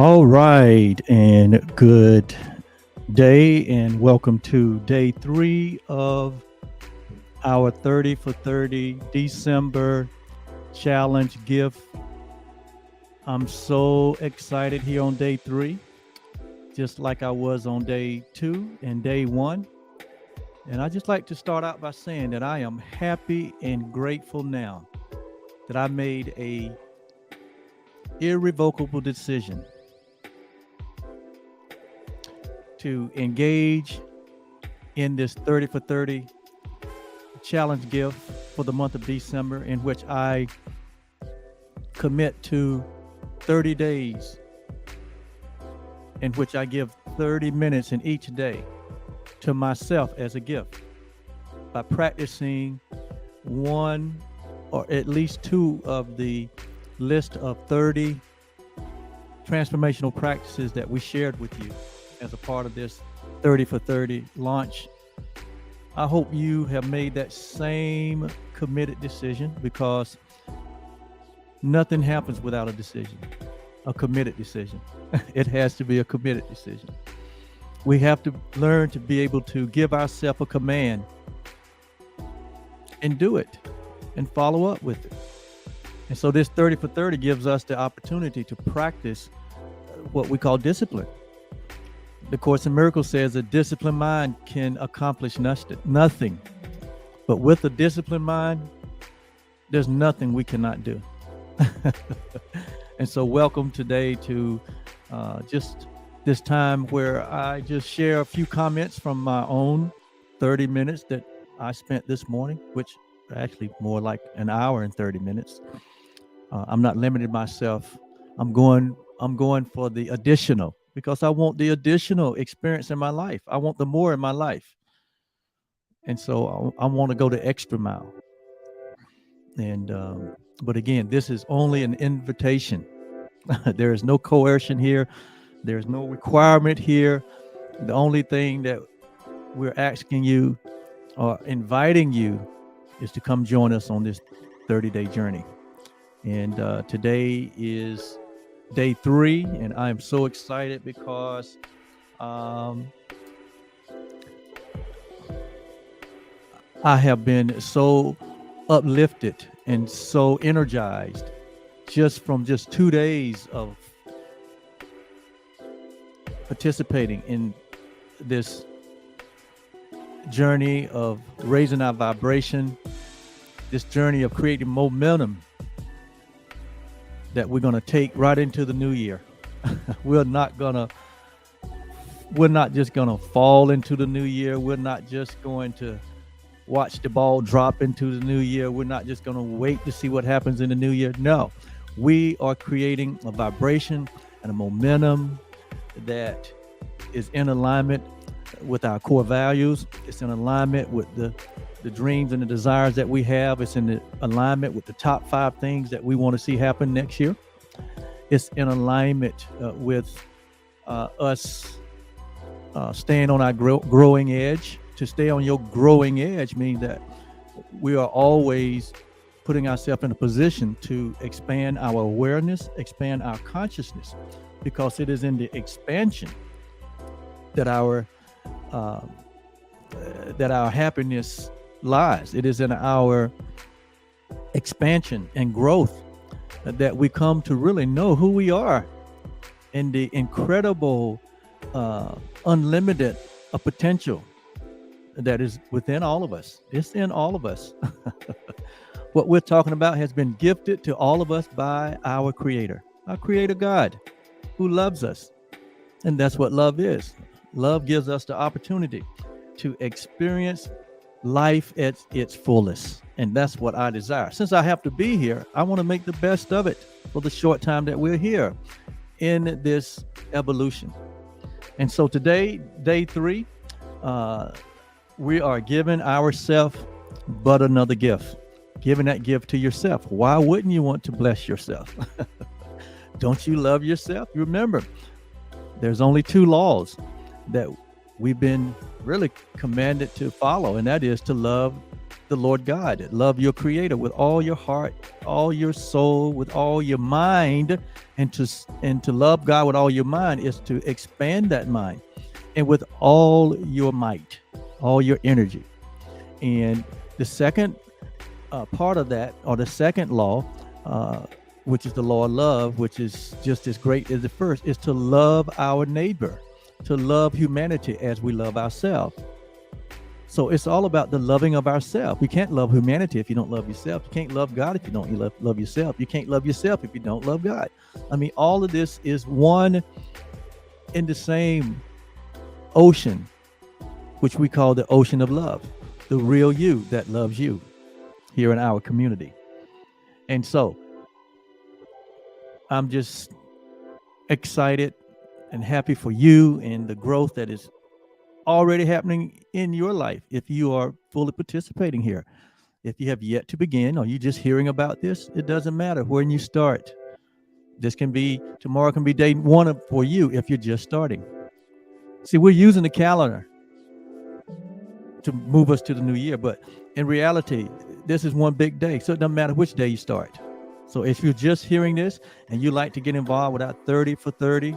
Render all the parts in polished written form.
All right, and good day, and welcome to day 3 of our 30 for 30 December challenge gift. I'm so excited here on day 3, just like I was on day 2 and day 1. And I just like to start out by saying that I am happy and grateful now that I made a irrevocable decision to engage in this 30 for 30 challenge gift for the month of December, in which I commit to 30 days, in which I give 30 minutes in each day to myself as a gift by practicing one or at least 2 of the list of 30 transformational practices that we shared with you as a part of this 30 for 30 launch. I hope you have made that same committed decision, because nothing happens without a decision, a committed decision. It has to be a committed decision. We have to learn to be able to give ourselves a command and do it and follow up with it. And so this 30 for 30 gives us the opportunity to practice what we call discipline. The Course in Miracles says a disciplined mind can accomplish nothing. But with a disciplined mind, there's nothing we cannot do. And so welcome today to just this time where I just share a few comments from my own 30 minutes that I spent this morning, which actually more like an hour and 30 minutes. I'm not limiting myself. I'm going for the additional, because I want the additional experience in my life. I want the more in my life. And so I want to go the extra mile. And but again, this is only an invitation. There is no coercion here. There's no requirement here. The only thing that we're asking you or inviting you is to come join us on this 30-day journey. And today is day 3, and I am so excited because I have been so uplifted and so energized just from 2 days of participating in this journey of raising our vibration, this journey of creating momentum that we're going to take right into the new year. We're not just going to fall into the new year. We're not just going to watch the ball drop into the new year. We're not just going to wait to see what happens in the new year. No, we are creating a vibration and a momentum that is in alignment with our core values. It's in alignment with the dreams and the desires that we have. It's in the alignment with the top 5 things that we want to see happen next year. It's in alignment with us staying on our growing edge. To stay on your growing edge means that we are always putting ourselves in a position to expand our awareness, expand our consciousness, because it is in the expansion that our happiness lies. It is in our expansion and growth that we come to really know who we are and the incredible unlimited potential that is within all of us. It's in all of us. What we're talking about has been gifted to all of us by our Creator God, who loves us. And that's what love is. Love gives us the opportunity to experience life at its fullest. And that's what I desire. Since I have to be here, I want to make the best of it for the short time that we're here in this evolution. And so today, day 3, we are giving ourselves but another gift. Giving that gift to yourself. Why wouldn't you want to bless yourself? Don't you love yourself? You remember, there's only 2 laws that we've been really commanded to follow, and that is to love the Lord God. Love your Creator with all your heart, all your soul, with all your mind, and to love God with all your mind is to expand that mind, and with all your might, all your energy. And the second part of that, or the second law, which is the law of love, which is just as great as the first, is to love our neighbor, to love humanity as we love ourselves. So it's all about the loving of ourselves. You can't love humanity if you don't love yourself. You can't love God if you don't love yourself. You can't love yourself if you don't love God. I mean, all of this is one in the same ocean, which we call the ocean of love, the real you that loves you here in our community. And so I'm just excited and happy for you and the growth that is already happening in your life if you are fully participating here. If you have yet to begin, or you just hearing about this, it doesn't matter when you start. Tomorrow can be day one for you if you're just starting. See, we're using the calendar to move us to the new year, but in reality, this is one big day, so it doesn't matter which day you start. So if you're just hearing this and you like to get involved with our 30 for 30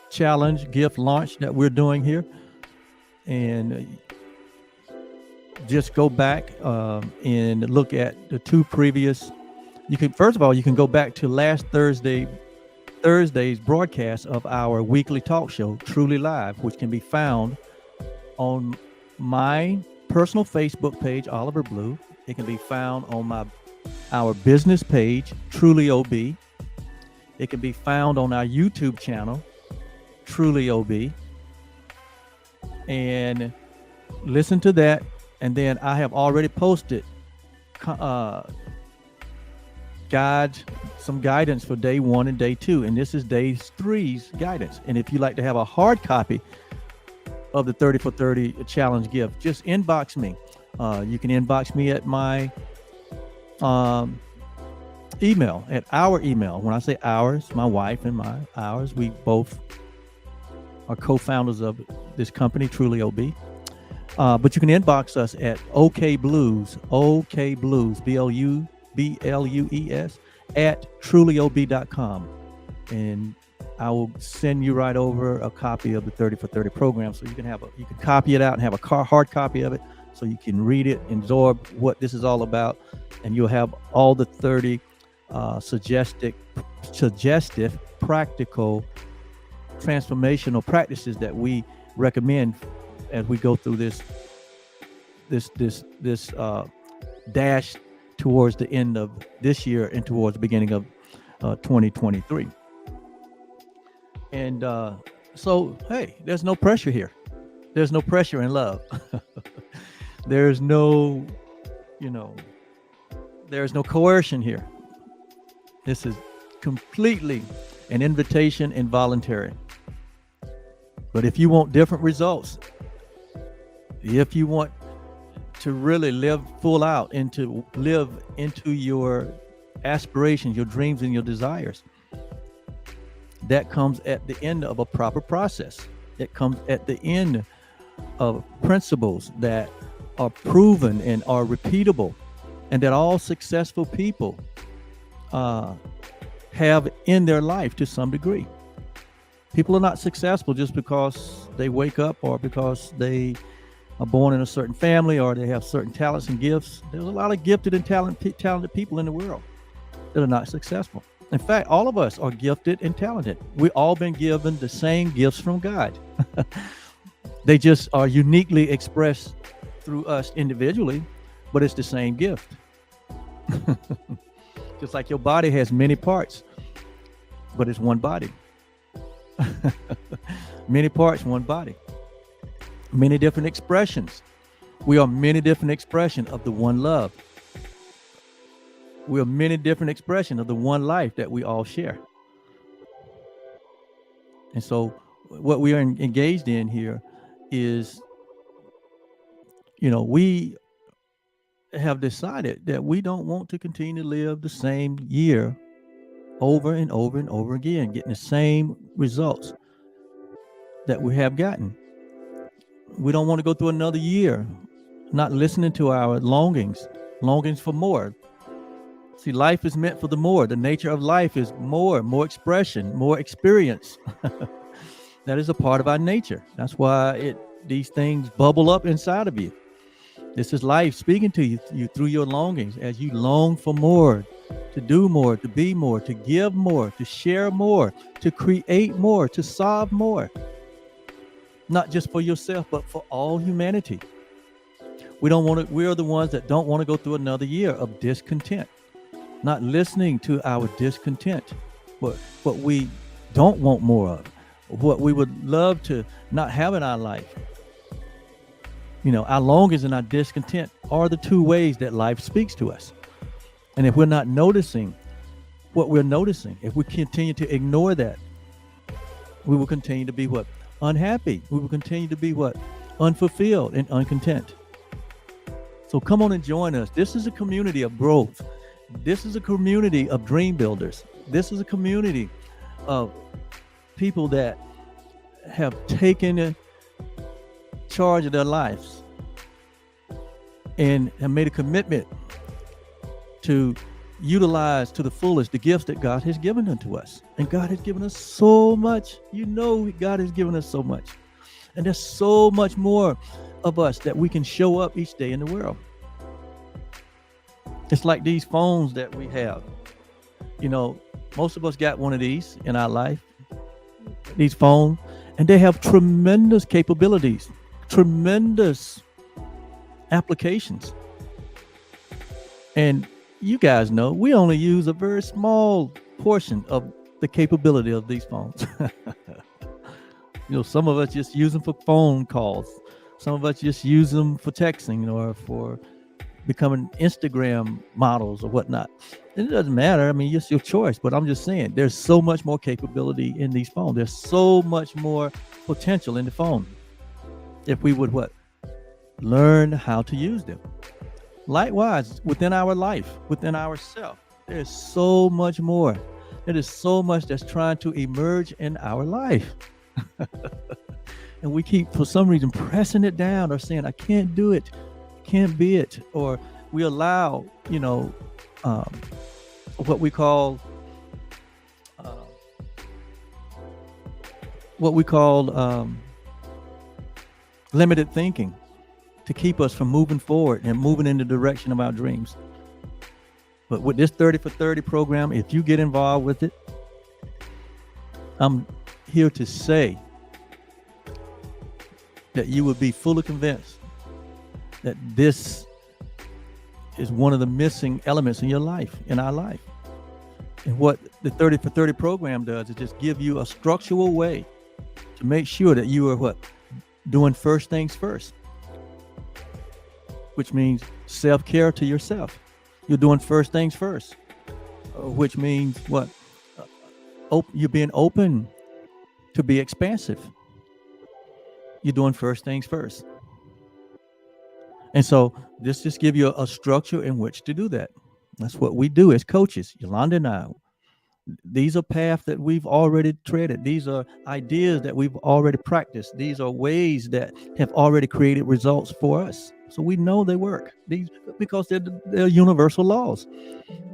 challenge gift launch that we're doing here, and just go back and look at the two previous. You can go back to last Thursday's broadcast of our weekly talk show, Truly Live, which can be found on my personal Facebook page, Oliver Blue. It can be found on our business page, Truly OB. It can be found on our YouTube channel, Truly OB. And listen to that. And then I have already posted some guidance for day 1 and day 2. And this is day 3's guidance. And if you like to have a hard copy of the 30 for 30 challenge gift, just inbox me. You can inbox me at my email, at our email. When I say ours, my wife and ours, we both are co-founders of this company, Truly OB. But you can inbox us at okblues, BLUES, at trulyob.com. And I will send you right over a copy of the 30 for 30 program, so you can copy it out and have a hard copy of it, so you can read it, absorb what this is all about, and you'll have all the 30 suggestive, practical, transformational practices that we recommend as we go through this dash towards the end of this year and towards the beginning of 2023. And so, hey, there's no pressure here. There's no pressure in love. There's no coercion here. This is completely an invitation and voluntary. But if you want different results, if you want to really live full out and to live into your aspirations, your dreams, and your desires, that comes at the end of a proper process. It comes at the end of principles that are proven and are repeatable, and that all successful people have in their life to some degree. People are not successful just because they wake up, or because they are born in a certain family, or they have certain talents and gifts. There's a lot of gifted and talented people in the world that are not successful. In fact, all of us are gifted and talented. We've all been given the same gifts from God. They just are uniquely expressed through us individually, but it's the same gift. Just like your body has many parts, but it's one body. Many parts, one body. Many different expressions. We are many different expressions of the one love. We are many different expressions of the one life that we all share. And so what we are engaged in here is, we have decided that we don't want to continue to live the same year over and over and over again, getting the same results that we have gotten. We don't want to go through another year not listening to our longings for more. See, life is meant for the more. The nature of life is more expression, more experience. That is a part of our nature. That's why these things bubble up inside of you. This is life speaking to you through your longings as you long for more, to do more, to be more, to give more, to share more, to create more, to solve more. Not just for yourself, but for all humanity. We are the ones that don't want to go through another year of discontent, not listening to our discontent, what we don't want more of, what we would love to not have in our life. Our longings and our discontent are the two ways that life speaks to us. And if we're not noticing what we're noticing, if we continue to ignore that, we will continue to be what? Unhappy. We will continue to be what? Unfulfilled and uncontent. So come on and join us. This is a community of growth. This is a community of dream builders. This is a community of people that have taken charge of their lives and have made a commitment to utilize to the fullest the gifts that God has given unto us. And God has given us so much. God has given us so much. And there's so much more of us that we can show up each day in the world. It's like these phones that we have. Most of us got one of these in our life, these phones, and they have tremendous capabilities, tremendous applications. And you guys know we only use a very small portion of the capability of these phones. Some of us just use them for phone calls. Some of us just use them for texting or for becoming Instagram models or whatnot. And it doesn't matter. It's your choice. But I'm just saying, there's so much more capability in these phones. There's so much more potential in the phone. If we would learn how to use them. Likewise, within our life, within ourselves, there's so much more. There is so much that's trying to emerge in our life. And we keep, for some reason, pressing it down or saying, I can't do it, can't be it. Or we allow, what we call limited thinking to keep us from moving forward and moving in the direction of our dreams. But with this 30 for 30 program, if you get involved with it, I'm here to say that you would be fully convinced that this is one of the missing elements in your life, in our life. And what the 30 for 30 program does is just give you a structural way to make sure that you are doing first things first, which means self-care to yourself. You're doing first things first, which means you're being open to be expansive. You're doing first things first. And so this just give you a structure in which to do that. That's what we do as coaches, Yolanda and I. These are paths that we've already treaded. These are ideas that we've already practiced. These are ways that have already created results for us. So we know they work. Because they're universal laws.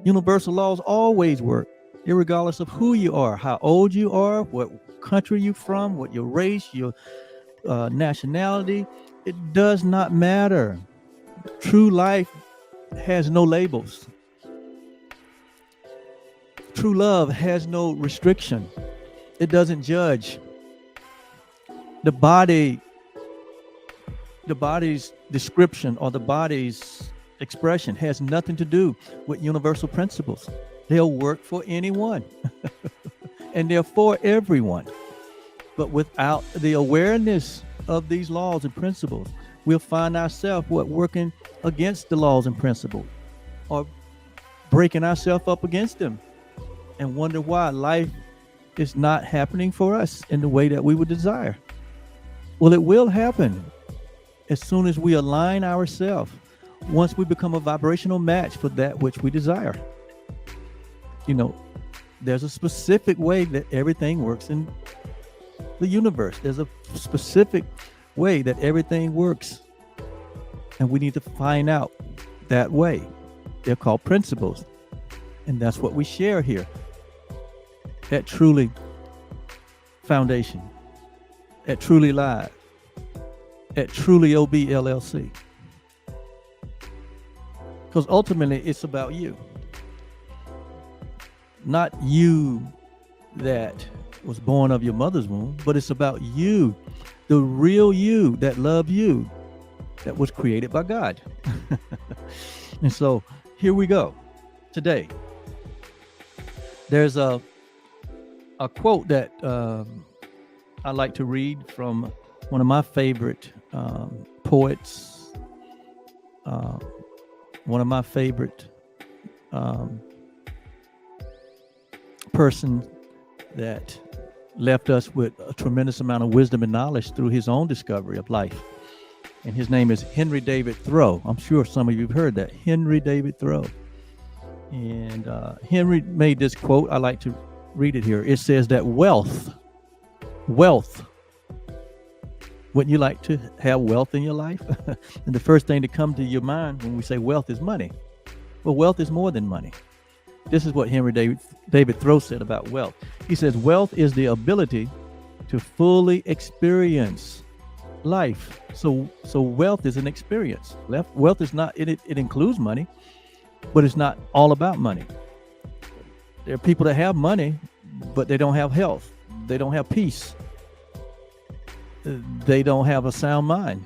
Universal laws always work, irregardless of who you are, how old you are, what country you're from, what your race, your nationality. It does not matter. True life has no labels. True love has no restriction. It doesn't judge. The body's description or the body's expression has nothing to do with universal principles. They'll work for anyone and they're for everyone. But without the awareness of these laws and principles, we'll find ourselves working against the laws and principles or breaking ourselves up against them and wonder why life is not happening for us in the way that we would desire. Well, it will happen as soon as we align ourselves, once we become a vibrational match for that which we desire. There's a specific way that everything works in the universe. There's a specific way that everything works And we need to find out that way. They're called principles. And that's what we share here at Truly Foundation, at Truly Live, at Truly OB LLC. Because ultimately it's about you. Not you that was born of your mother's womb, but it's about you, the real you that loved you, that was created by God. And so here we go today. There's a quote that I like to read from one of my favorite poets, one of my favorite person that left us with a tremendous amount of wisdom and knowledge through his own discovery of life. And his name is Henry David Thoreau. I'm sure some of you have heard that, Henry David Thoreau. And Henry made this quote. I like to read it here. It says that wealth, wouldn't you like to have wealth in your life? And the first thing to come to your mind when we say wealth is money. Well, wealth is more than money. This is what Henry David Thoreau said about wealth. He says, wealth is the ability to fully experience life. So wealth is an experience. Wealth is not, it includes money, but it's not all about money. There are people that have money, but they don't have health. They don't have peace. They don't have a sound mind.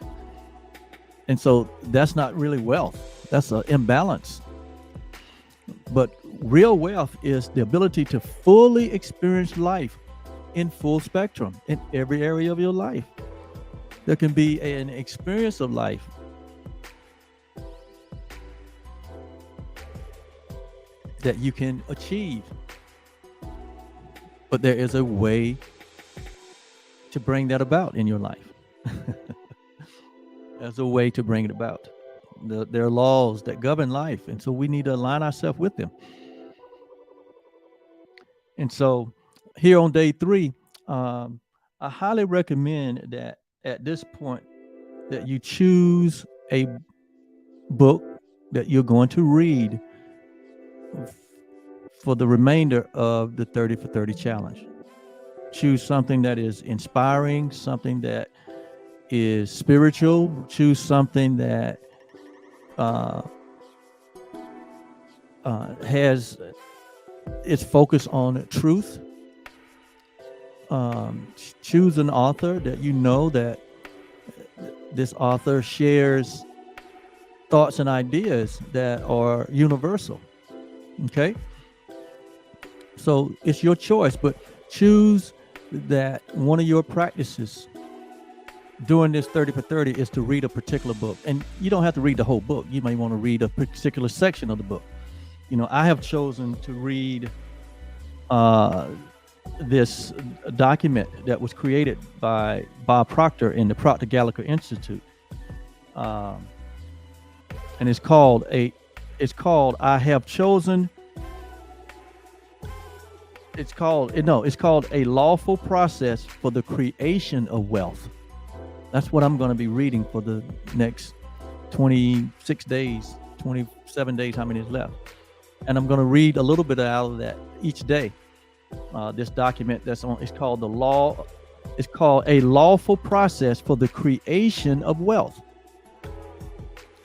And so that's not really wealth. That's an imbalance. But real wealth is the ability to fully experience life in full spectrum, in every area of your life. There can be an experience of life that you can achieve, but there is a way to bring that about in your life. There's a way to bring it about. There are laws that govern life, and so we need to align ourselves with them. And so here on day 3, I highly recommend that at this point that you choose a book that you're going to read for the remainder of the 30 for 30 challenge. Choose something that is inspiring, something that is spiritual. Choose something that has its focus on truth. Choose an author that you know that this author shares thoughts and ideas that are universal. Okay? So it's your choice, but choose that one of your practices during this 30 for 30 is to read a particular book. And you don't have to read the whole book. You may want to read a particular section of the book. You know, I have chosen to read this document that was created by Bob Proctor in the Proctor Gallagher Institute. And it's called A Lawful Process for the Creation of Wealth. That's what I'm going to be reading for the next 26 days, 27 days, how many is left. And I'm going to read a little bit out of that each day. This document it's called A Lawful Process for the Creation of Wealth.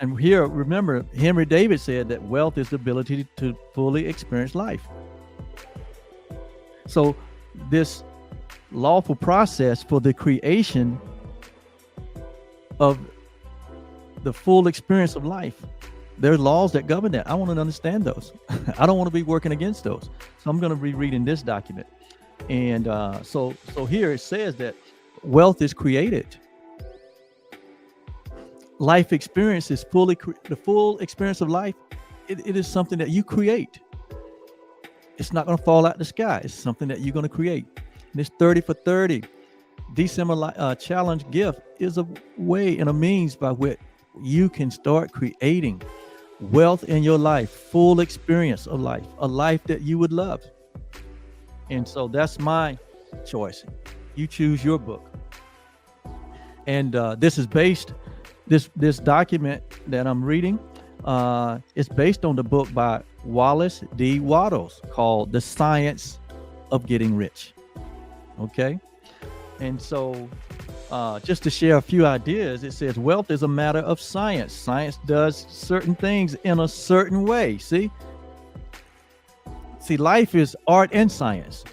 And here, remember, Henry David said that wealth is the ability to fully experience life. So this lawful process for the creation of the full experience of life, there are laws that govern that. I want to understand those. I don't want to be working against those. So I'm going to be reading this document. And so here it says that wealth is created. Life experience is the full experience of life. It is something that you create. It's not going to fall out the sky. It's something that you're going to create. And this 30 for 30 December challenge gift is a way and a means by which you can start creating wealth in your life, full experience of life, a life that you would love. And so that's my choice. You choose your book. And this is based This document that I'm reading is based on the book by Wallace D. Wattles called The Science of Getting Rich. Okay. And so just to share a few ideas, it says wealth is a matter of science. Science does certain things in a certain way. See, life is art and science.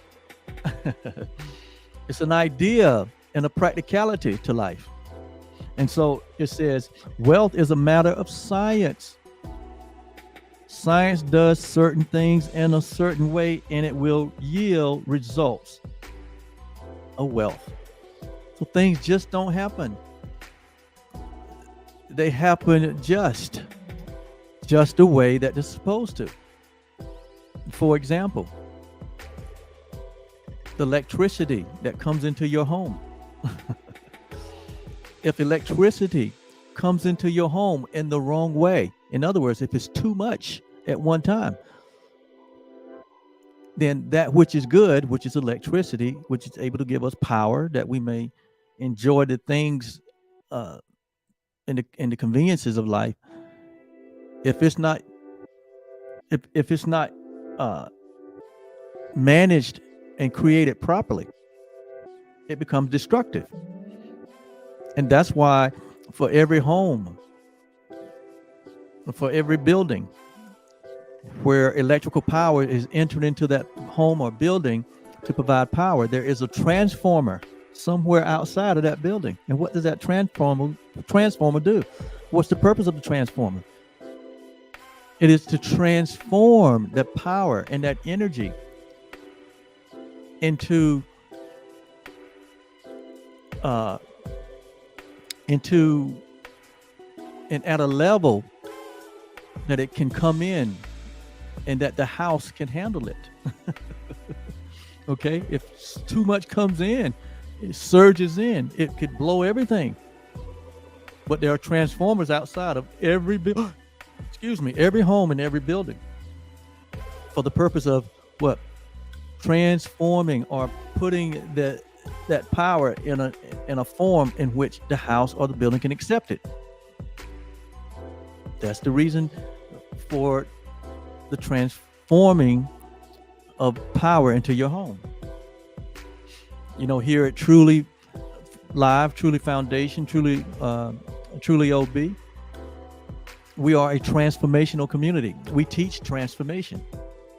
It's an idea and a practicality to life. And so it says wealth is a matter of science. Science does certain things in a certain way, and it will yield results of wealth. So things just don't happen. They happen just the way that they're supposed to. For example, the electricity that comes into your home. If electricity comes into your home in the wrong way, in other words, if it's too much at one time, then that which is good, which is electricity, which is able to give us power that we may enjoy the things in the conveniences of life, if it's not managed and created properly, it becomes destructive. And that's why for every home, for every building where electrical power is entered into that home or building to provide power, there is a transformer somewhere outside of that building. And what does that transformer do? What's the purpose of the transformer? It is to transform the power and that energy into and at a level that it can come in and that the house can handle it. Okay, if too much comes in, it surges in, it could blow everything. But there are transformers outside of every every home and every building for the purpose of what? Transforming or putting that power in a form in which the house or the building can accept it. That's the reason for the transforming of power into your home. You know, here at Truly Live, Truly Foundation, Truly OB, we are a transformational community. We teach transformation,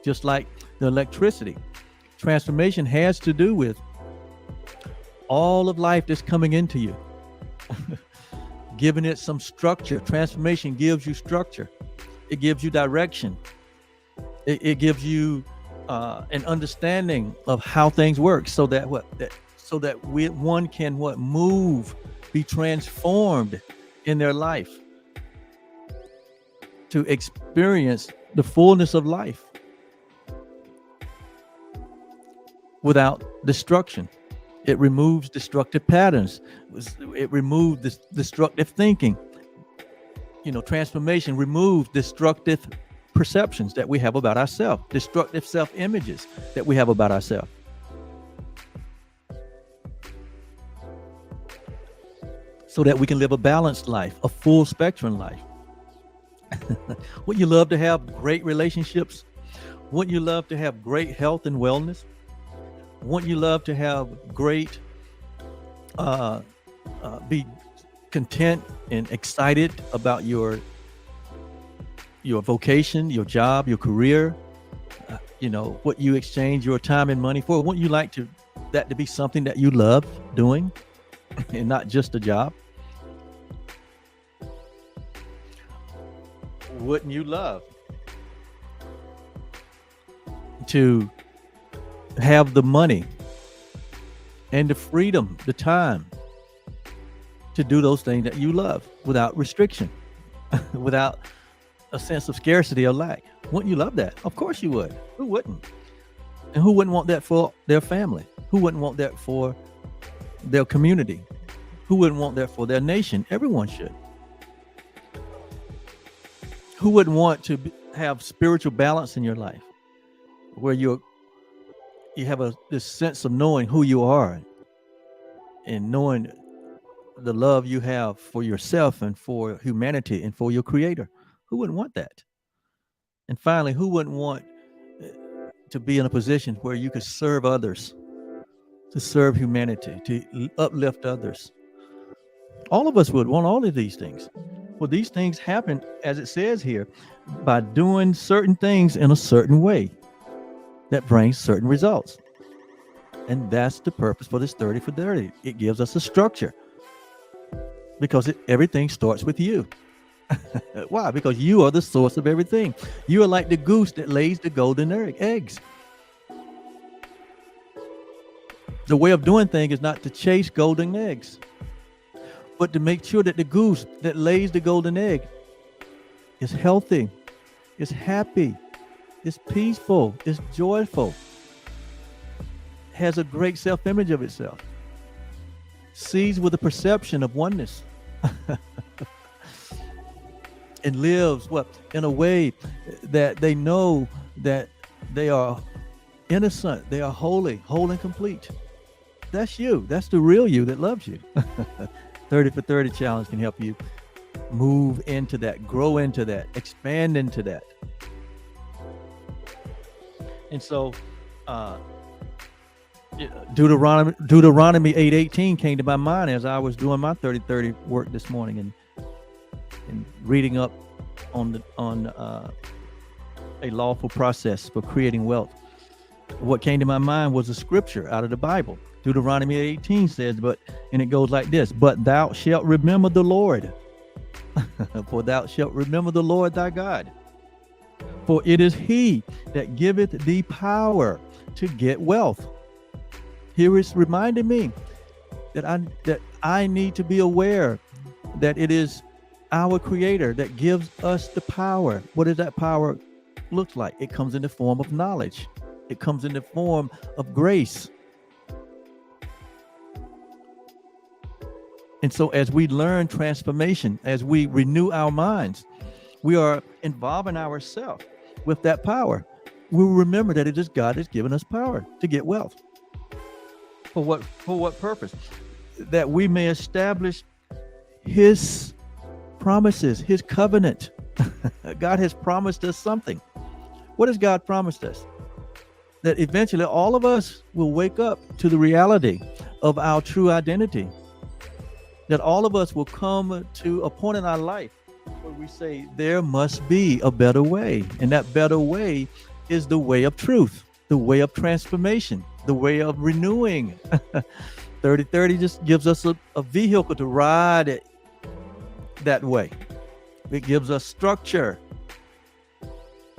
just like the electricity. Transformation has to do with all of life that's coming into you, giving it some structure. Transformation gives you structure. It gives you direction. It gives you an understanding of how things work, so that one can move, be transformed in their life to experience the fullness of life without destruction. It removes destructive patterns. It removes this destructive thinking. You know, transformation removes destructive perceptions that we have about ourselves, destructive self-images that we have about ourselves. So that we can live a balanced life, a full spectrum life. Wouldn't you love to have great relationships? Wouldn't you love to have great health and wellness? Wouldn't you love to have great, be content and excited about your vocation, your job, your career, what you exchange your time and money for? Wouldn't you like that to be something that you love doing and not just a job? Wouldn't you love to have the money and the freedom, the time to do those things that you love without restriction, without a sense of scarcity or lack? Wouldn't you love that? Of course you would. Who wouldn't? And who wouldn't want that for their family? Who wouldn't want that for their community? Who wouldn't want that for their nation? Everyone should. Who wouldn't want to have spiritual balance in your life, where you have this sense of knowing who you are and knowing the love you have for yourself and for humanity and for your creator. Who wouldn't want that? And finally, who wouldn't want uh, to be in a position where you could serve others, to serve humanity, to uplift others? All of us would want all of these things. Well, these things happen, as it says here, by doing certain things in a certain way that brings certain results. And that's the purpose for this 30 for 30. It gives us a structure because everything starts with you. Why? Because you are the source of everything. You are like the goose that lays the golden eggs. The way of doing things is not to chase golden eggs, but to make sure that the goose that lays the golden egg is healthy, is happy, is peaceful, is joyful, has a great self-image of itself, sees with a perception of oneness, and lives in a way that they know that they are innocent, they are holy, whole and complete. That's you. That's the real you that loves you. 30 for 30 challenge can help you move into that, grow into that, expand into that. And so Deuteronomy 8:18 came to my mind as I was doing my 30-30 work this morning and reading up on a lawful process for creating wealth. What came to my mind was a scripture out of the Bible. Deuteronomy 18 says, and it goes like this: but thou shalt remember the Lord, for thou shalt remember the Lord thy God. For it is he that giveth thee power to get wealth. Here it's reminding me that I need to be aware that it is our Creator that gives us the power. What does that power look like? It comes in the form of knowledge. It comes in the form of grace. And so as we learn transformation, as we renew our minds, we are involving ourselves with that power. We will remember that it is God that's given us power to get wealth. For what purpose? That we may establish his promises, his covenant. God has promised us something. What has God promised us? That eventually all of us will wake up to the reality of our true identity. That all of us will come to a point in our life where we say there must be a better way. And that better way is the way of truth, the way of transformation, the way of renewing. 30-30 just gives us a vehicle to ride it that way. It gives us structure.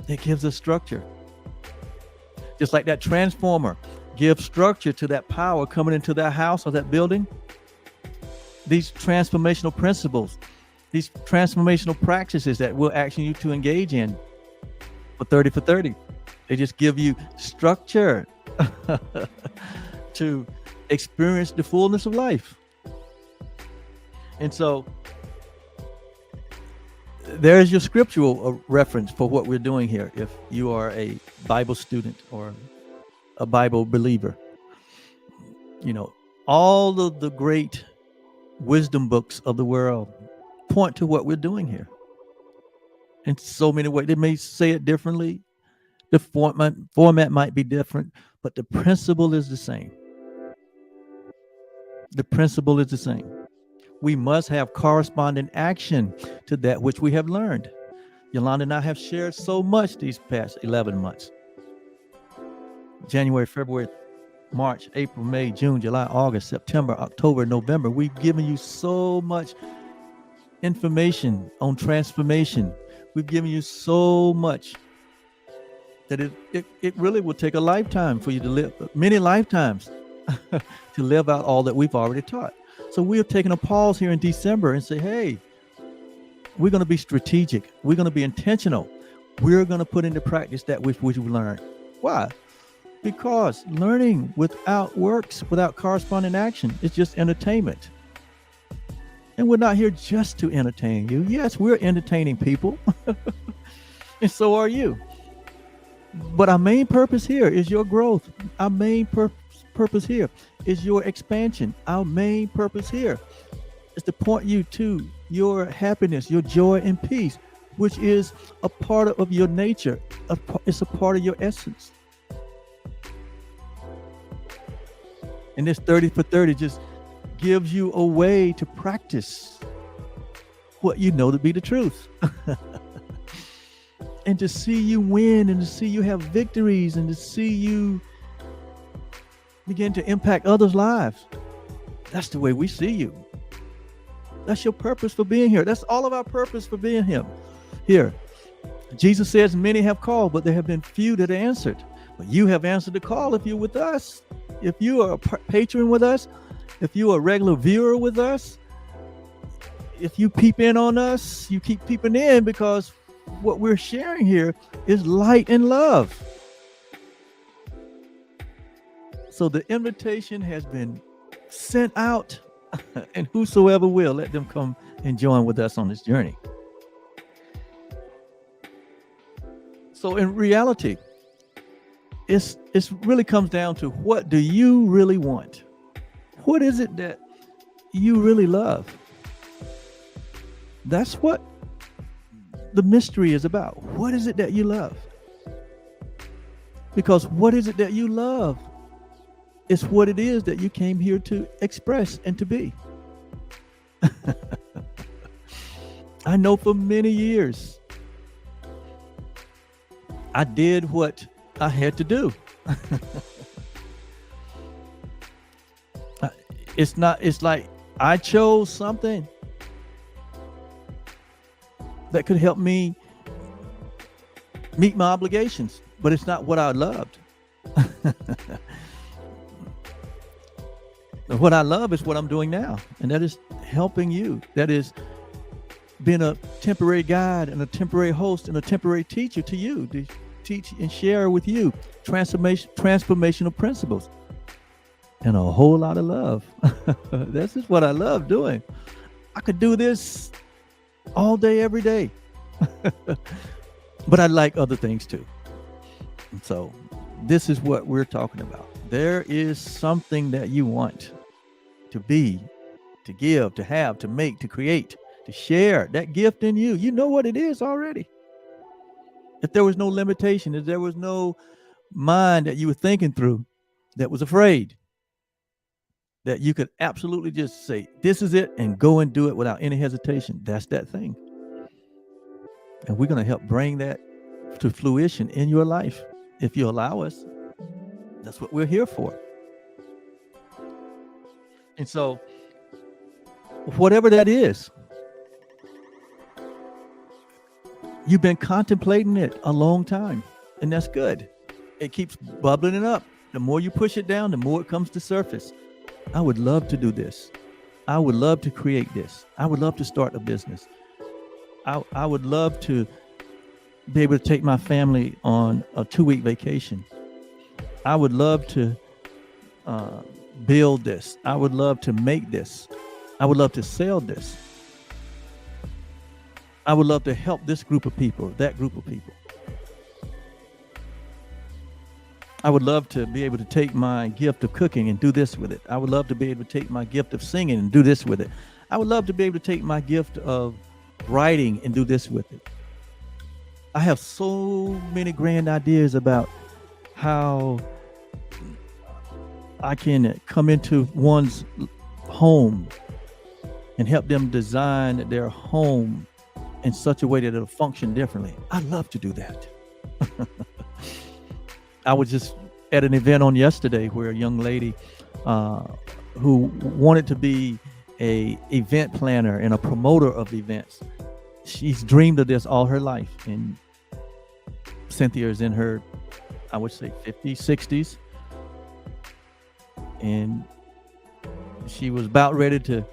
It gives us structure. Just like that transformer gives structure to that power coming into that house or that building. These transformational principles, these transformational practices that we're asking you to engage in for 30 for 30, they just give you structure to experience the fullness of life. And so there's your scriptural reference for what we're doing here. If you are a Bible student or a Bible believer, all of the great wisdom books of the world point to what we're doing here in so many ways. They may say it differently. The format might be different, but the principle is the same. The principle is the same. We must have corresponding action to that which we have learned. Yolanda and I have shared so much these past 11 months. January, February, March, April, May, June, July, August, September, October, November. We've given you so much information on transformation. We've given you so much that it really will take a lifetime for you to live, many lifetimes to live out all that we've already taught. So we have taken a pause here in December and say, hey, we're going to be strategic. We're going to be intentional. We're going to put into practice that which we've learned. Why? Because learning without works, without corresponding action, is just entertainment. And we're not here just to entertain you. Yes, we're entertaining people. And so are you. But our main purpose here is your growth. Our main purpose here is your expansion. Our main purpose here It's to point you to your happiness, your joy and peace, which is a part of your nature. It's a part of your essence. And this 30 for 30 just gives you a way to practice what you know to be the truth. And to see you win, and to see you have victories, and to see you begin to impact others' lives. That's the way we see you. That's your purpose for being here. That's all of our purpose for being here. Jesus says, many have called, but there have been few that answered. But you have answered the call if you're with us. If you are a patron with us, if you are a regular viewer with us, if you peep in on us, you keep peeping in, because what we're sharing here is light and love. So the invitation has been sent out, and whosoever will, let them come and join with us on this journey. So in reality, it's really comes down to, what do you really want? What is it that you really love? That's what the mystery is about. What is it that you love? Because what is it that you love is what it is that you came here to express and to be. I know for many years, I did what I had to do. It's like I chose something that could help me meet my obligations, but it's not what I loved. What I love is what I'm doing now, and that is helping you. That is being a temporary guide and a temporary host and a temporary teacher to you, to teach and share with you transformational principles and a whole lot of love. This is what I love doing. I could do this all day, every day. But I like other things too. And so this is what we're talking about. There is something that you want to be, to give, to have, to make, to create, to share. That gift in you, you know what it is already. If there was no limitation, if there was no mind that you were thinking through that was afraid, that you could absolutely just say, this is it, and go and do it without any hesitation. That's that thing. And we're going to help bring that to fruition in your life if you allow us. That's what we're here for. And so, whatever that is, you've been contemplating it a long time, and that's good. It keeps bubbling it up. The more you push it down, the more it comes to surface. I would love to do this. I would love to create this. I would love to start a business. I would love to be able to take my family on a 2-week vacation. I would love to build this. I would love to make this. I would love to sell this. I would love to help this group of people, that group of people. I would love to be able to take my gift of cooking and do this with it. I would love to be able to take my gift of singing and do this with it. I would love to be able to take my gift of writing and do this with it. I have so many grand ideas about how I can come into one's home and help them design their home in such a way that it'll function differently. I love to do that. I was just at an event on yesterday where a young lady who wanted to be a event planner and a promoter of events. She's dreamed of this all her life. And Cynthia is in her, I would say, 50s, 60s. And she was about ready to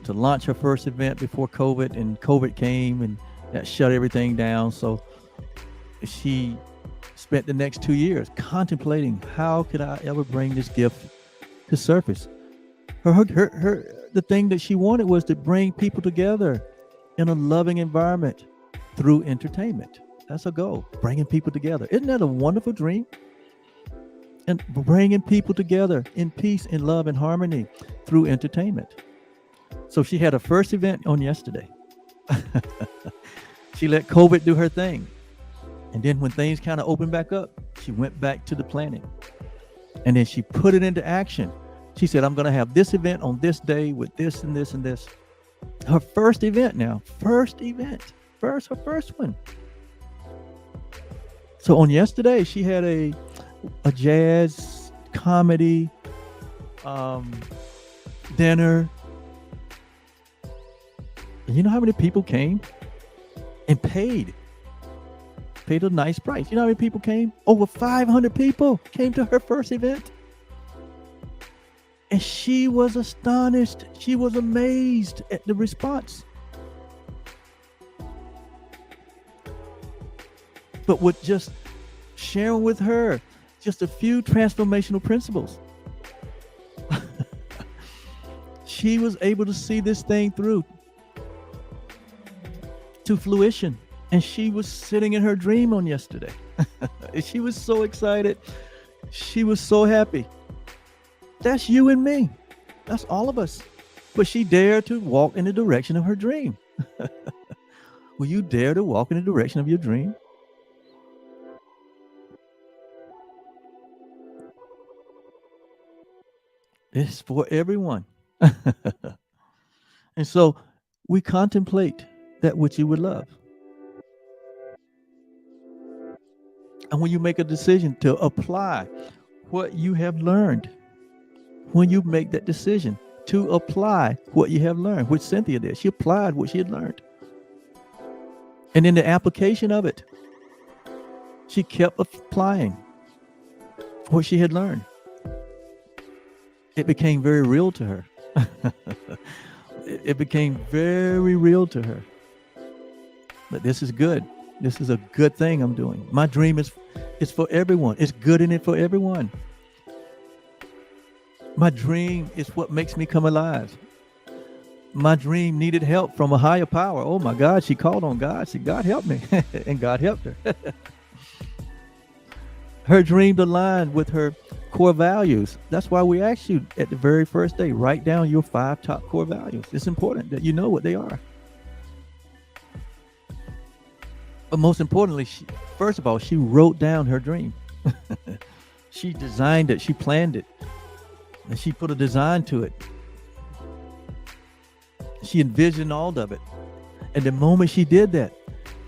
launch her first event before COVID, and COVID came and that shut everything down. So she spent the next 2 years contemplating, how could I ever bring this gift to surface? The thing that she wanted was to bring people together in a loving environment through entertainment. That's a goal, bringing people together. Isn't that a wonderful dream? And bringing people together in peace and love and harmony through entertainment. So she had her first event on yesterday. She let COVID do her thing. And then when things kind of opened back up, she went back to the planning. And then she put it into action. She said, I'm going to have this event on this day with this and this and this. Her first event now. First event. Her first one. So on yesterday, she had a jazz comedy dinner. And you know how many people came and paid a nice price? You know how many people came? Over 500 people came to her first event. And she was astonished. She was amazed at the response. But with just sharing with her just a few transformational principles, she was able to see this thing through to fruition. And she was sitting in her dream on yesterday. She was so excited. She was so happy. That's you and me. That's all of us. But she dared to walk in the direction of her dream. Will you dare to walk in the direction of your dream? It's for everyone. And so we contemplate that which you would love. And when you make a decision to apply what you have learned, when you make that decision to apply what you have learned, which Cynthia did, she applied what she had learned. And in the application of it, she kept applying what she had learned. It became very real to her. It became very real to her. But this is good. This is a good thing I'm doing. My dream is for everyone. It's good in it for everyone. My dream is what makes me come alive. My dream needed help from a higher power. Oh my God, she called on God. She said, God help me. And God helped her. Her dream aligned with her core values. That's why we asked you at the very first day, write down your 5 top core values. It's important that you know what they are. But most importantly, first of all, she wrote down her dream. She designed it. She planned it. And she put a design to it. She envisioned all of it. And the moment she did that,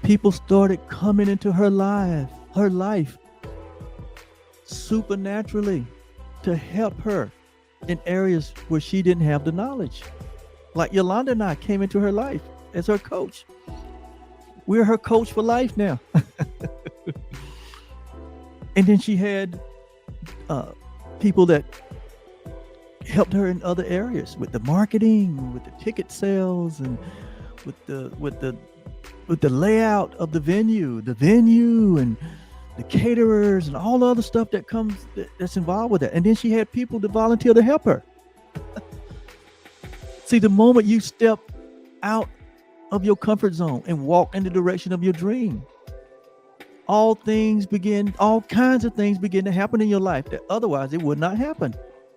people started coming into her life supernaturally to help her in areas where she didn't have the knowledge. Like Yolanda and I came into her life as her coach. We're her coach for life now. And then she had people that helped her in other areas with the marketing, with the ticket sales, and with the layout of the venue and the caterers and all the other stuff that's involved with that. And then she had people to volunteer to help her. See, the moment you step out of your comfort zone and walk in the direction of your dream, all kinds of things begin to happen in your life that otherwise it would not happen.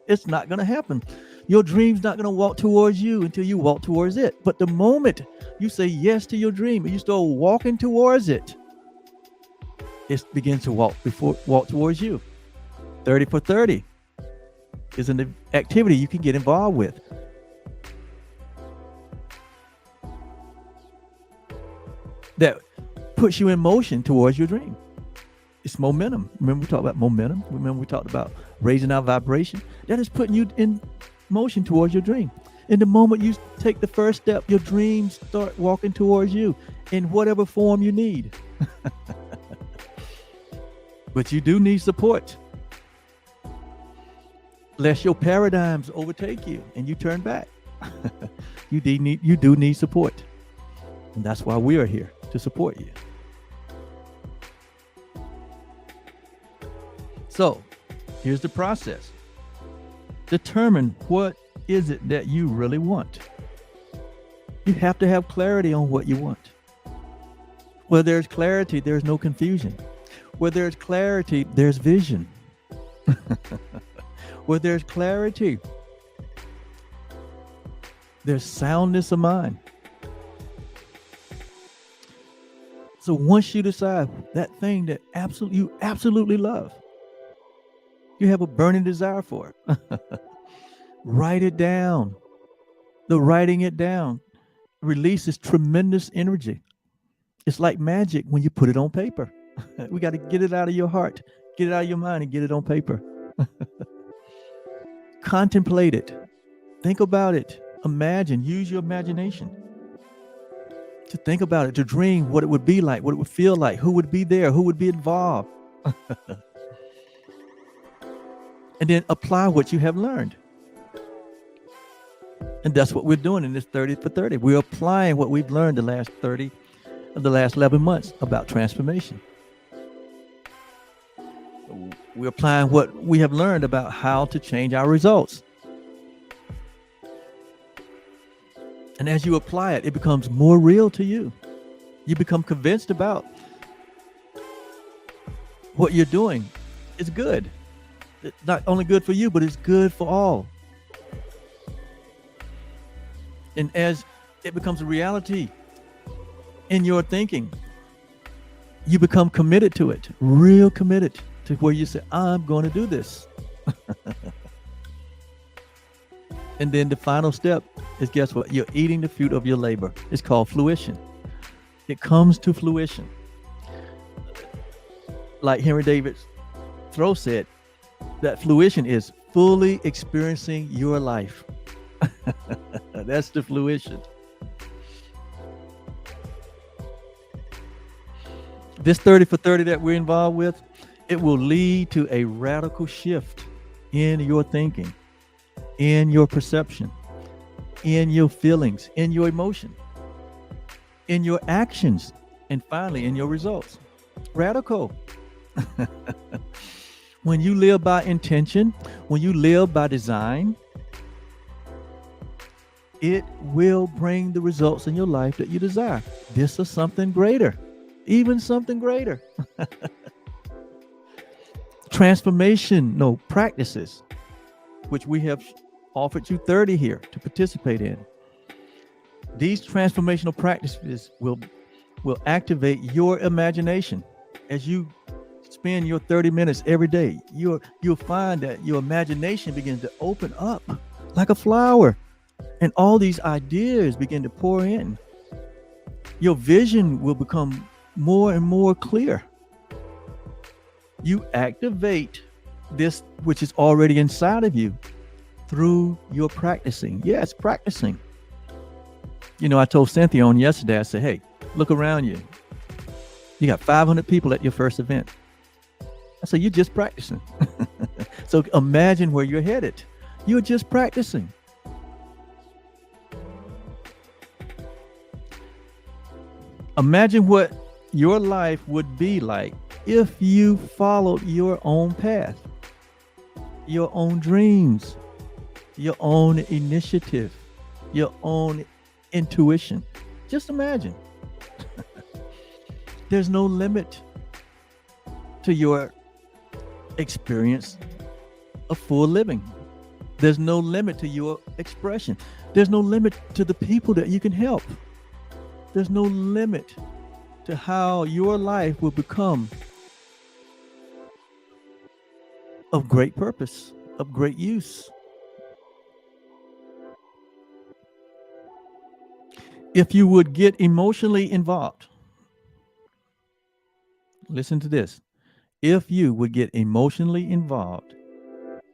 It's not going to happen. Your dream's not going to walk towards you until you walk towards it. But the moment you say yes to your dream and you start walking towards it, it begins to walk towards you. 30 for 30 is an activity you can get involved with. That puts you in motion towards your dream. It's momentum. Remember we talked about momentum? Remember we talked about raising our vibration? That is putting you in motion towards your dream. And the moment you take the first step, your dreams start walking towards you in whatever form you need. But you do need support. Lest your paradigms overtake you and you turn back. You do need support. And that's why we are here, to support you. So here's the process. Determine what is it that you really want. You have to have clarity on what you want. Where there's clarity, there's no confusion. Where there's clarity, there's vision. Where there's clarity, There's soundness of mind. So once you decide that thing that you absolutely love, you have a burning desire for it, write it down. The writing it down releases tremendous energy. It's like magic when you put it on paper. We got to get it out of your heart, get it out of your mind, and get it on paper. Contemplate it. Think about it. Imagine. Use your imagination to think about it, to dream what it would be like, what it would feel like, who would be there, who would be involved. And then apply what you have learned. And that's what we're doing in this 30 for 30. We're applying what we've learned the last 11 months about transformation. We're applying what we have learned about how to change our results. And as you apply it, it becomes more real to you. You become convinced about what you're doing is good. It's not only good for you, but it's good for all. And as it becomes a reality in your thinking, you become committed to it, real committed to where you say, I'm going to do this. And then the final step is, guess what? You're eating the fruit of your labor. It's called fruition. It comes to fruition. Like Henry David Thoreau said, that fruition is fully experiencing your life. That's the fruition. This 30 for 30 that we're involved with, it will lead to a radical shift in your thinking, in your perception, in your feelings, in your emotion, in your actions, and finally in your results. Radical. When you live by intention, when you live by design, it will bring the results in your life that you desire. This is something greater, even something greater. Transformational practices, which we have offered you 30 here to participate in. These transformational practices will activate your imagination. As you spend your 30 minutes every day, you'll find that your imagination begins to open up like a flower, and all these ideas begin to pour in. Your vision will become more and more clear. You activate this which is already inside of you through your practicing. Yes, practicing. You know, I told Cynthia on yesterday, I said, hey, look around you. You got 500 people at your first event. I said, you're just practicing. So imagine where you're headed. You're just practicing. Imagine what your life would be like if you followed your own path, your own dreams, your own initiative, your own intuition. Just imagine. There's no limit to your experience of full living. There's no limit to your expression. There's no limit to the people that you can help. There's no limit to how your life will become of great purpose, of great use. If you would get emotionally involved, listen to this. If you would get emotionally involved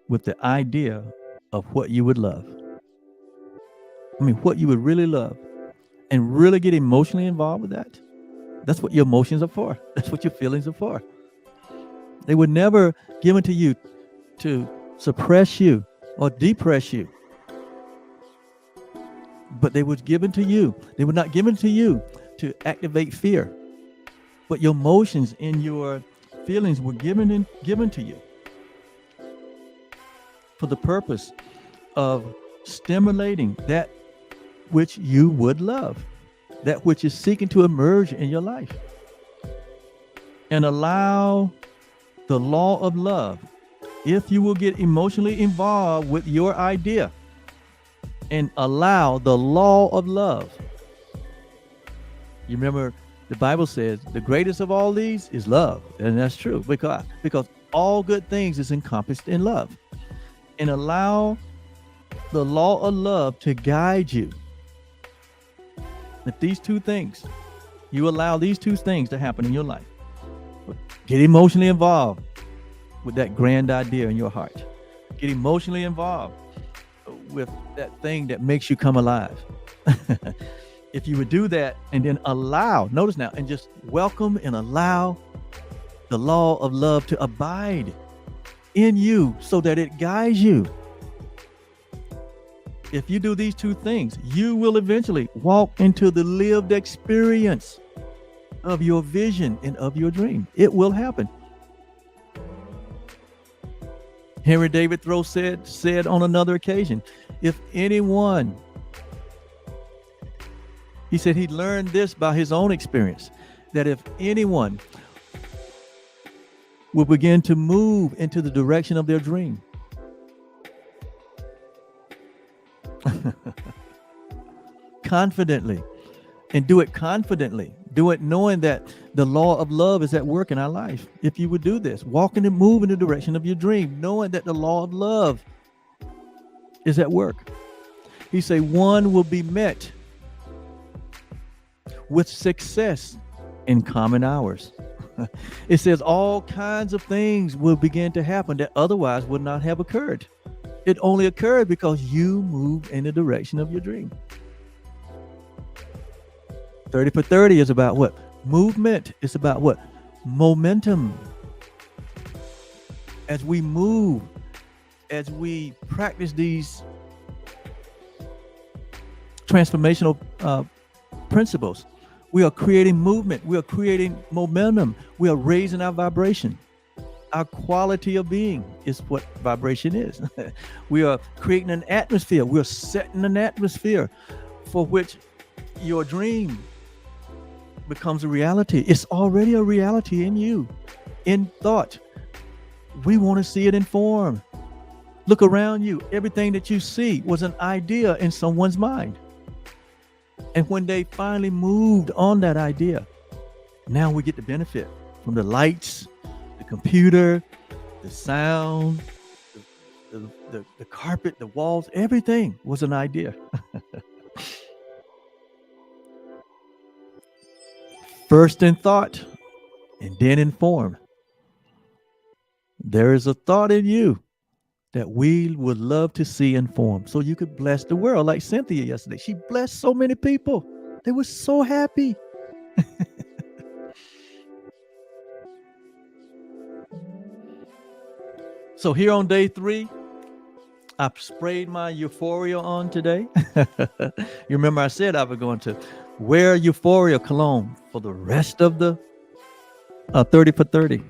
with the idea of what you would love, what you would really love, and really get emotionally involved with that, that's what your emotions are for. That's what your feelings are for. They were never given to you to suppress you or depress you, but they were given to you. They were not given to you to activate fear, but your emotions and your feelings were given to you for the purpose of stimulating that which you would love, that which is seeking to emerge in your life, and allow the law of love. If you will get emotionally involved with your idea and allow the law of love. You remember the Bible says the greatest of all these is love. And that's true because all good things is encompassed in love. And allow the law of love to guide you. If these two things, you allow these two things to happen in your life. Get emotionally involved with that grand idea in your heart. Get emotionally involved with that thing that makes you come alive. If you would do that and then allow, notice now, and just welcome and allow the law of love to abide in you so that it guides you. If you do these two things, you will eventually walk into the lived experience of your vision and of your dream. It will happen. Henry David Thoreau said on another occasion, if anyone, he said he learned this by his own experience, that if anyone will begin to move into the direction of their dream, confidently, and do it confidently, do it knowing that the law of love is at work in our life. If you would do this, walk and move in the direction of your dream, knowing that the law of love is at work. He say one will be met with success in common hours. It says all kinds of things will begin to happen that otherwise would not have occurred. It only occurred because you moved in the direction of your dream. 30 for 30 is about what? Movement. It's about what? Momentum. As we move, as we practice these transformational principles, we are creating movement. We are creating momentum. We are raising our vibration. Our quality of being is what vibration is. We are creating an atmosphere. We're setting an atmosphere for which your dream becomes a reality. It's already a reality in you, in thought. We want to see it in form. Look around you. Everything that you see was an idea in someone's mind. And when they finally moved on that idea, now we get the benefit from the lights, the computer, the sound, the carpet, the walls, everything was an idea. First in thought and then in form. There is a thought in you that we would love to see in form so you could bless the world like Cynthia yesterday. She blessed so many people. They were so happy. So here on day 3, I sprayed my Euphoria on today. You remember I said I was going to wear Euphoria cologne for the rest of the 30 for 30.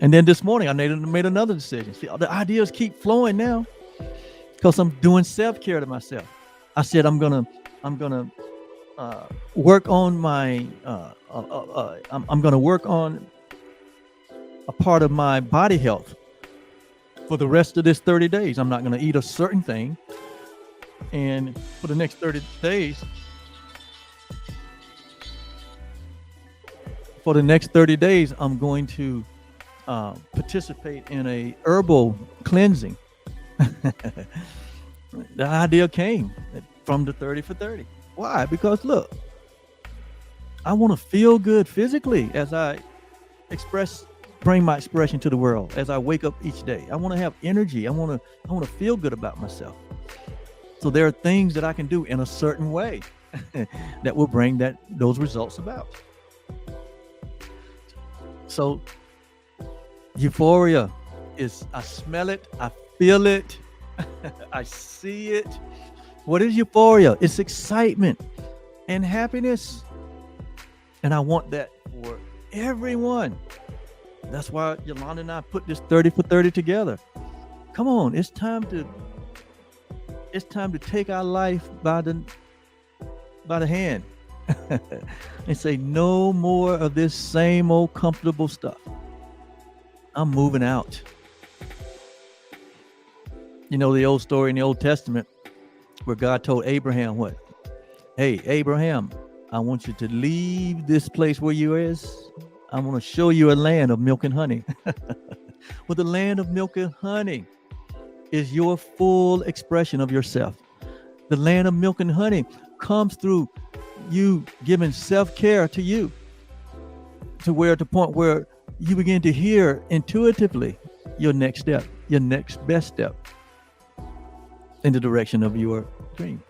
And then this morning I made another decision. See, the ideas keep flowing now because I'm doing self-care to myself. I said I'm gonna work on my I'm gonna work on a part of my body health for the rest of this 30 days. I'm not gonna eat a certain thing, and for the next 30 days, I'm going to participate in a herbal cleansing. The idea came from the 30 for 30. Why? Because look, I want to feel good physically as I bring my expression to the world as I wake up each day. I want to have energy. I want to feel good about myself. So there are things that I can do in a certain way that will bring those results about. So Euphoria is, I smell it, I feel it, I see it. What is euphoria? It's excitement and happiness. And I want that for everyone. That's why Yolanda and I put this 30 for 30 together. Come on, it's time to take our life by the hand and say no more of this same old comfortable stuff. I'm moving out. You know the old story in the Old Testament where God told Abraham what? Hey, Abraham, I want you to leave this place where you is. I'm going to show you a land of milk and honey. Well, the land of milk and honey is your full expression of yourself. The land of milk and honey comes through you giving self-care to you, to where at the point where you begin to hear intuitively your next step, your next best step in the direction of your dream,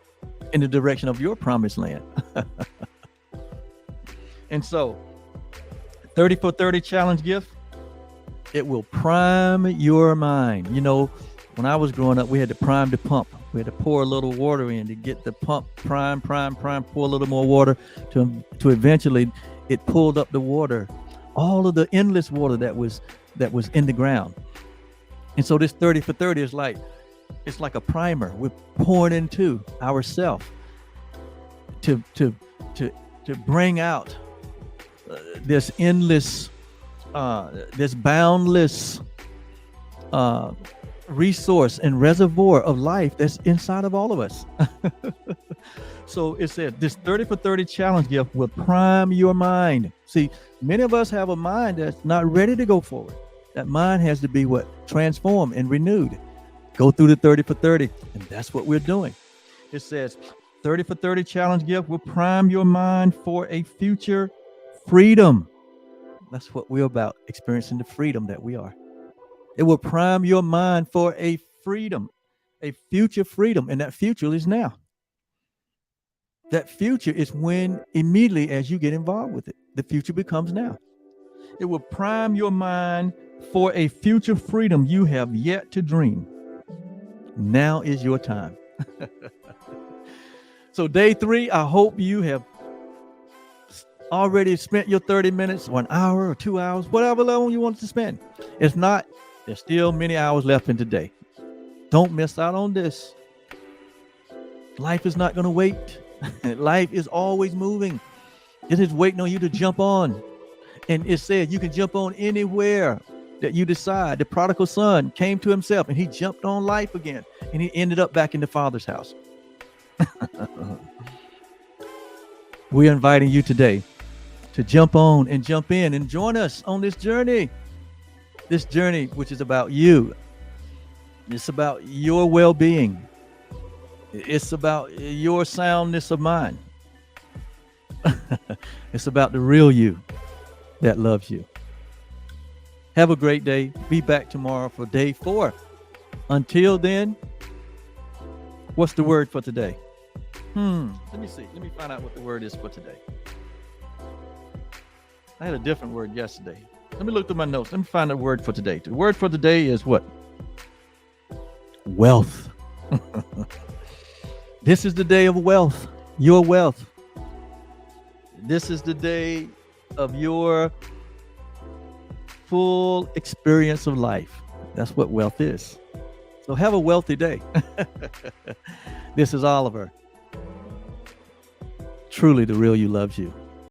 in the direction of your promised land. And so 30 for 30 challenge gift, it will prime your mind. You know, when I was growing up, we had to prime the pump. We had to pour a little water in to get the pump prime, pour a little more water to eventually it pulled up the water, all of the endless water that was in the ground. And so this 30 for 30 is like, it's like a primer. We're pouring into ourselves to bring out this endless, this boundless resource and reservoir of life that's inside of all of us. So it said this 30 for 30 challenge gift will prime your mind. See, many of us have a mind that's not ready to go forward. That mind has to be what? Transformed and renewed. Go through the 30 for 30, and that's what we're doing. It says 30 for 30 challenge gift will prime your mind for a future freedom. That's what we're about, experiencing the freedom that we are. It will prime your mind for a freedom, a future freedom, and that future is now. That future is when immediately as you get involved with it, the future becomes now. It will prime your mind for a future freedom you have yet to dream. Now is your time. So day 3, I hope you have already spent your 30 minutes or an hour or 2 hours, whatever long you want to spend. If not, there's still many hours left in today. Don't miss out on this. Life is not going to wait. Life is always moving. It is waiting on you to jump on. And it said you can jump on anywhere that you decide. The prodigal son came to himself and he jumped on life again. And he ended up back in the Father's house. We're inviting you today to jump on and jump in and join us on this journey. This journey, which is about you. It's about your well-being. It's about your soundness of mind. It's about the real you that loves you. Have a great day. Be back tomorrow for day 4. Until then, what's the word for today? Let me see. Let me find out what the word is for today. I had a different word yesterday. Let me look through my notes. Let me find a word for today. The word for today is what? Wealth. This is the day of wealth, your wealth. This is the day of your full experience of life. That's what wealth is. So have a wealthy day. This is Oliver. Truly, the real you loves you.